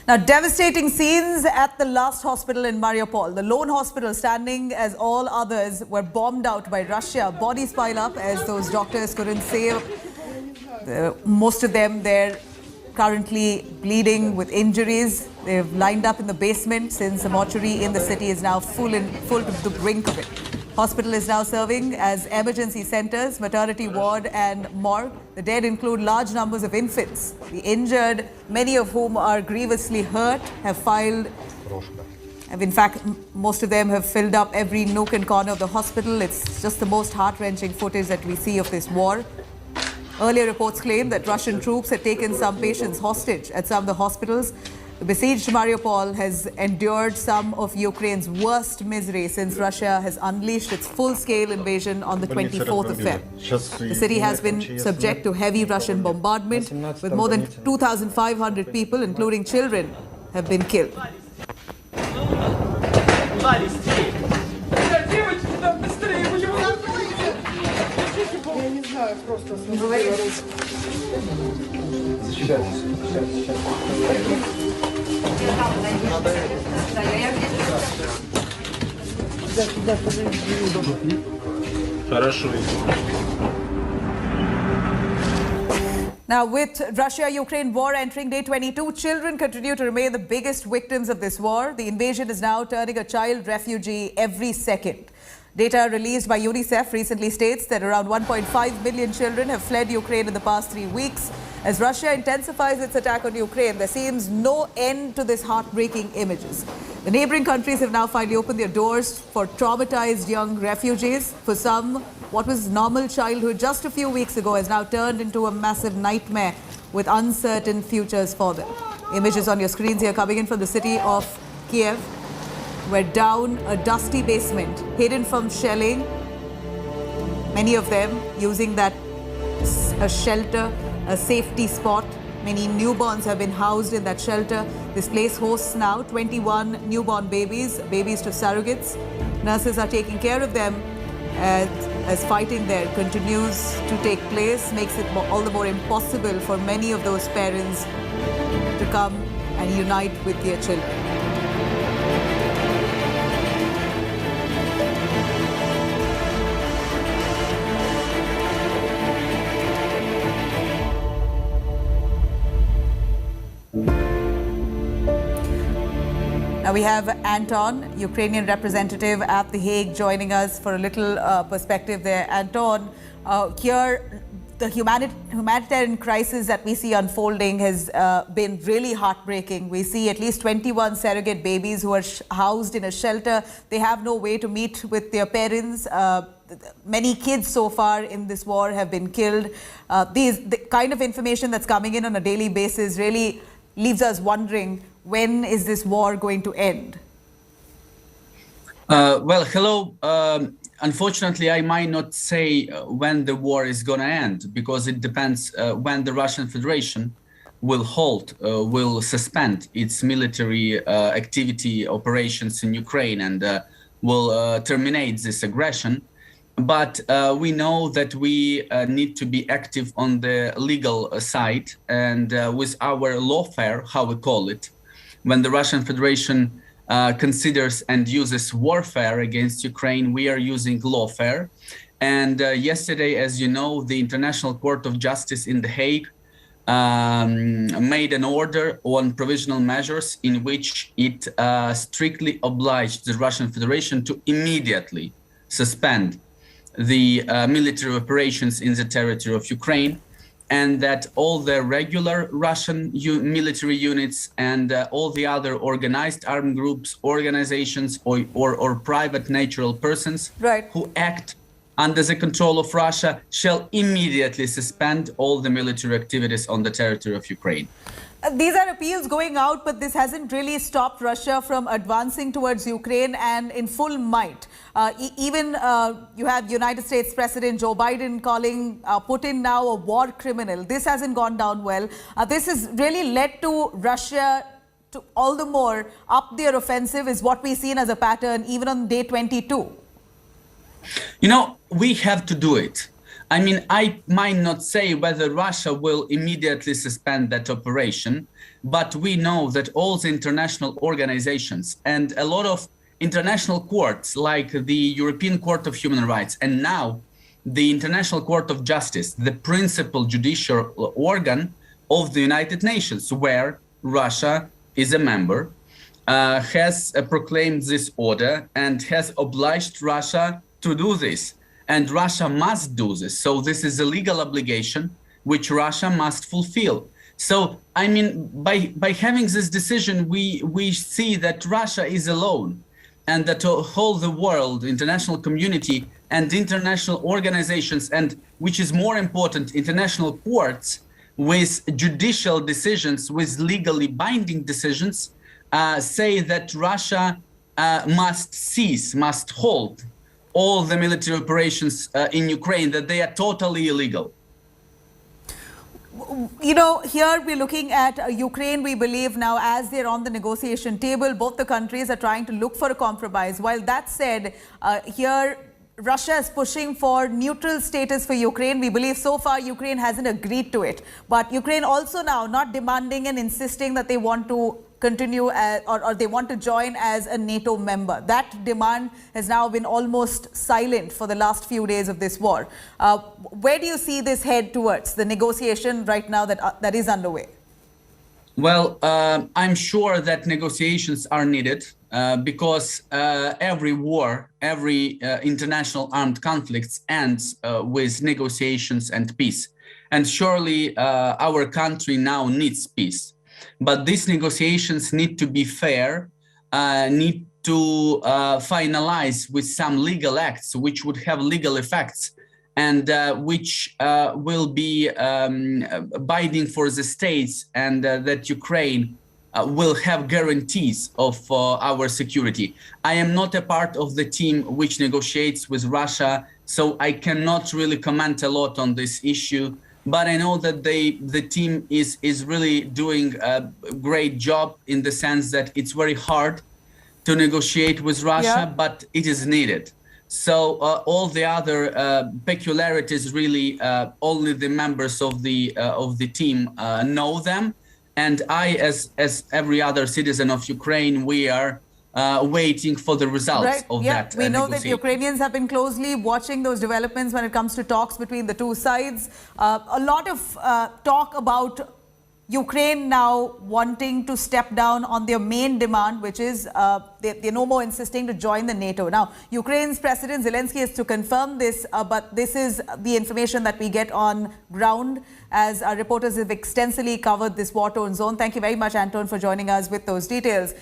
Now, devastating scenes at the last hospital in Mariupol. The lone hospital, standing as all others, were bombed out by Russia. Bodies pile up as those doctors couldn't save. Most of them there currently bleeding with injuries. They've lined up in the basement since the mortuary in the city is now full to the brink of it. Hospital is now serving as emergency centers, maternity ward and morgue. The dead include large numbers of infants. The injured, many of whom are grievously hurt, in fact, most of them have filled up every nook and corner of the hospital. It's just the most heart-wrenching footage that we see of this war. Earlier reports claim that Russian troops had taken some patients hostage at some of the hospitals. The besieged Mariupol has endured some of Ukraine's worst misery since Russia has unleashed its full-scale invasion on the 24th of February. The city has been subject to heavy Russian bombardment, with more than 2,500 people, including children, have been killed. Now, with Russia-Ukraine war entering day 22, children continue to remain the biggest victims of this war. The invasion is now turning a child refugee every second. Data released by UNICEF recently states that around 1.5 million children have fled Ukraine in the past 3 weeks. As Russia intensifies its attack on Ukraine, there seems no end to these heartbreaking images. The neighboring countries have now finally opened their doors for traumatized young refugees. For some, what was normal childhood just a few weeks ago has now turned into a massive nightmare with uncertain futures for them. Images on your screens here coming in from the city of Kyiv, where down a dusty basement, hidden from shelling, many of them using that a shelter, a safety spot. Many newborns have been housed in that shelter. This place hosts now 21 newborn babies to surrogates. Nurses are taking care of them as fighting there continues to take place, makes it all the more impossible for many of those parents to come and unite with their children. Now we have Anton, Ukrainian representative at The Hague, joining us for a little perspective there. Anton, here the humanitarian crisis that we see unfolding has been really heartbreaking. We see at least 21 surrogate babies who are housed in a shelter. They have no way to meet with their parents. Many kids so far in this war have been killed. The kind of information that's coming in on a daily basis really leaves us wondering, when is this war going to end? Well, hello. Unfortunately, I might not say when the war is going to end, because it depends when the Russian Federation will halt, will suspend its military activity operations in Ukraine and will terminate this aggression. But we know that we need to be active on the legal side, and with our lawfare, how we call it, when the Russian Federation considers and uses warfare against Ukraine, we are using lawfare. And yesterday, as you know, the International Court of Justice in The Hague made an order on provisional measures in which it strictly obliged the Russian Federation to immediately suspend the military operations in the territory of Ukraine, and that all the regular Russian military units and all the other organized armed groups, organizations, or private natural persons who act under the control of Russia shall immediately suspend all the military activities on the territory of Ukraine. These are appeals going out, but this hasn't really stopped Russia from advancing towards Ukraine and in full might. Even you have United States President Joe Biden calling Putin now a war criminal. This hasn't gone down well. This has really led to Russia to all the more up their offensive, is what we've seen as a pattern even on day 22. You know, we have to do it. I mean, I might not say whether Russia will immediately suspend that operation, but we know that all the international organizations and a lot of international courts, like the European Court of Human Rights and now the International Court of Justice, the principal judicial organ of the United Nations, where Russia is a member, has proclaimed this order and has obliged Russia to do this. And Russia must do this. So this is a legal obligation which Russia must fulfill. So, I mean, by having this decision, we see that Russia is alone and that whole the world, international community and international organizations, and which is more important, international courts with judicial decisions, with legally binding decisions, say that Russia must cease, must halt all the military operations in Ukraine, that they are totally illegal. You know, here we're looking at Ukraine, we believe now, as they're on the negotiation table, both the countries are trying to look for a compromise. While that said, here Russia is pushing for neutral status for Ukraine. We believe so far Ukraine hasn't agreed to it. But Ukraine also now not demanding and insisting that they want to continue or they want to join as a NATO member. That demand has now been almost silent for the last few days of this war. Where do you see this head towards, the negotiation right now that is underway? Well, I'm sure that negotiations are needed because every war, every international armed conflict ends with negotiations and peace. And surely our country now needs peace. But these negotiations need to be fair, need to finalize with some legal acts which would have legal effects and which will be binding for the states, and that Ukraine will have guarantees of our security. I am not a part of the team which negotiates with Russia, so I cannot really comment a lot on this issue. But I know that the team is really doing a great job, in the sense that it's very hard to negotiate with Russia, but it is needed. So all the other peculiarities, really, only the members of the team know them. And I, as every other citizen of Ukraine, we are waiting for the results of that. We know that Ukrainians have been closely watching those developments when it comes to talks between the two sides. A lot of talk about Ukraine now wanting to step down on their main demand, which is they're no more insisting to join the NATO. Now, Ukraine's President Zelensky is to confirm this, but this is the information that we get on ground, as our reporters have extensively covered this war-torn zone. Thank you very much, Anton, for joining us with those details.